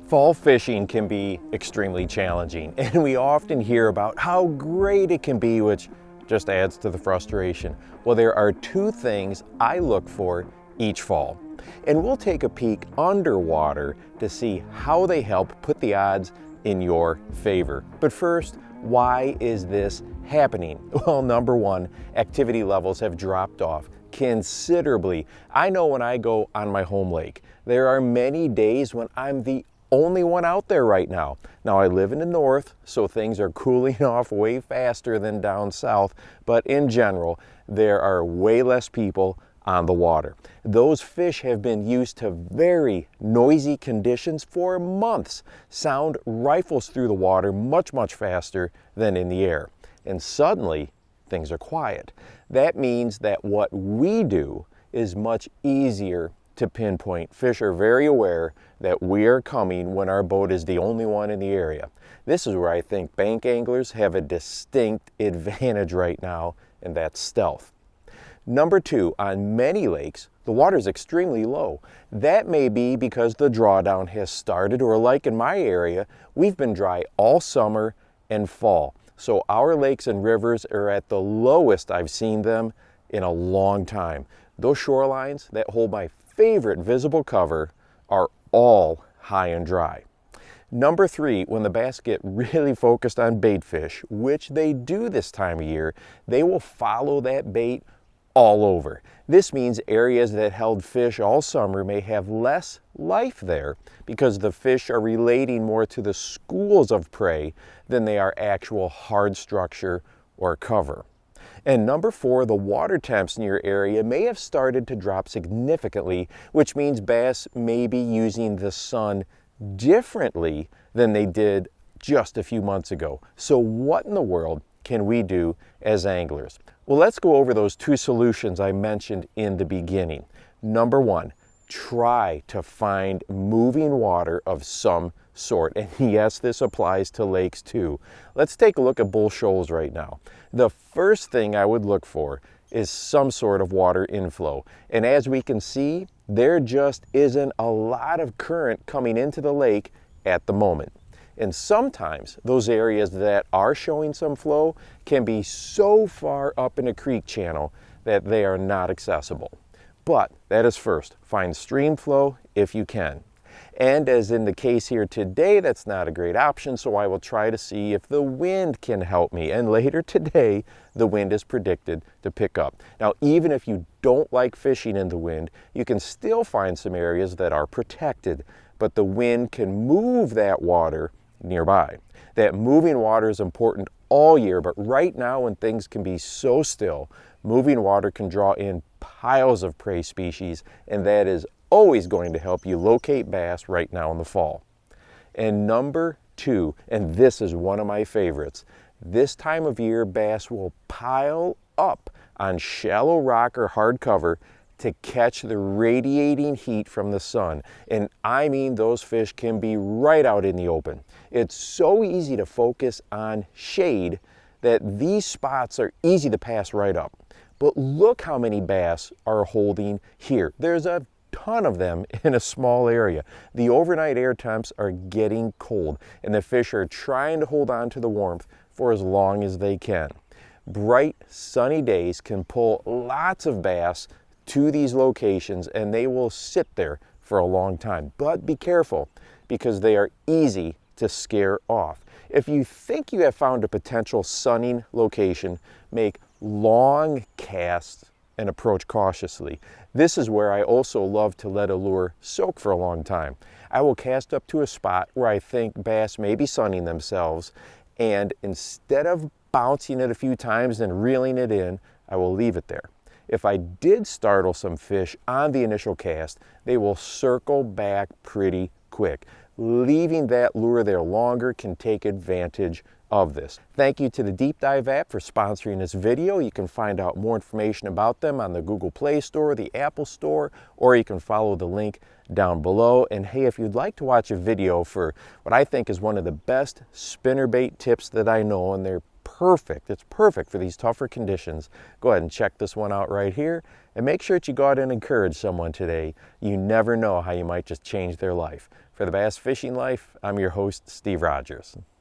Fall fishing can be extremely challenging, and we often hear about how great it can be, which just adds to the frustration. Well, there are two things I look for each fall, and we'll take a peek underwater to see how they help put the odds in your favor. But first, why is this happening? Well, number one, activity levels have dropped off considerably. I know when I go on my home lake, there are many days when I'm the only one out there right now. Now, I live in the north, so things are cooling off way faster than down south, but in general, there are way less people on the water. Those fish have been used to very noisy conditions for months. Sound rifles through the water much faster than in the air. And suddenly, things are quiet. That means that what we do is much easier to pinpoint. Fish are very aware that we are coming when our boat is the only one in the area. This is where I think bank anglers have a distinct advantage right now, and that's stealth. Number two, on many lakes, the water is extremely low. That may be because the drawdown has started, or like in my area, we've been dry all summer and fall. So our lakes and rivers are at the lowest I've seen them in a long time. Those shorelines that hold my favorite visible cover are all high and dry. Number three, when the bass get really focused on bait fish, which they do this time of year, they will follow that bait all over. This means areas that held fish all summer may have less life there because the fish are relating more to the schools of prey than they are actual hard structure or cover. And number four, the water temps in your area may have started to drop significantly, which means bass may be using the sun differently than they did just a few months ago. So what in the world can we do as anglers? Well, let's go over those two solutions I mentioned in the beginning. Number one, try to find moving water of some sort. And yes, this applies to lakes too. Let's take a look at Bull Shoals right now. The first thing I would look for is some sort of water inflow. And as we can see, there just isn't a lot of current coming into the lake at the moment. And sometimes those areas that are showing some flow can be so far up in a creek channel that they are not accessible. But that is first, find stream flow if you can. And as in the case here today, that's not a great option, so I will try to see if the wind can help me. And later today, the wind is predicted to pick up. Now, even if you don't like fishing in the wind, you can still find some areas that are protected, but the wind can move that water nearby. That moving water is important all year, but right now when things can be so still, moving water can draw in piles of prey species, and that is always going to help you locate bass right now in the fall. And number two, and this is one of my favorites, this time of year bass will pile up on shallow rock or hard cover to catch the radiating heat from the sun. And I mean, those fish can be right out in the open. It's so easy to focus on shade that these spots are easy to pass right up. But look how many bass are holding here. There's a ton of them in a small area. The overnight air temps are getting cold, and the fish are trying to hold on to the warmth for as long as they can. Bright, sunny days can pull lots of bass to these locations, and they will sit there for a long time. But be careful, because they are easy to scare off. If you think you have found a potential sunning location, make long casts and approach cautiously. This is where I also love to let a lure soak for a long time. I will cast up to a spot where I think bass may be sunning themselves, and instead of bouncing it a few times and reeling it in, I will leave it there. If I did startle some fish on the initial cast, they will circle back pretty quick. Leaving that lure there longer can take advantage of this. Thank you to the Deep Dive app for sponsoring this video. You can find out more information about them on the Google Play Store, the Apple Store, or you can follow the link down below. And hey, if you'd like to watch a video for what I think is one of the best spinnerbait tips that I know, and they're perfect, it's perfect for these tougher conditions, go ahead and check this one out right here. And make sure that you go out and encourage someone today. You never know how you might just change their life. For the Bass Fishing Life, I'm your host, Steve Rogers.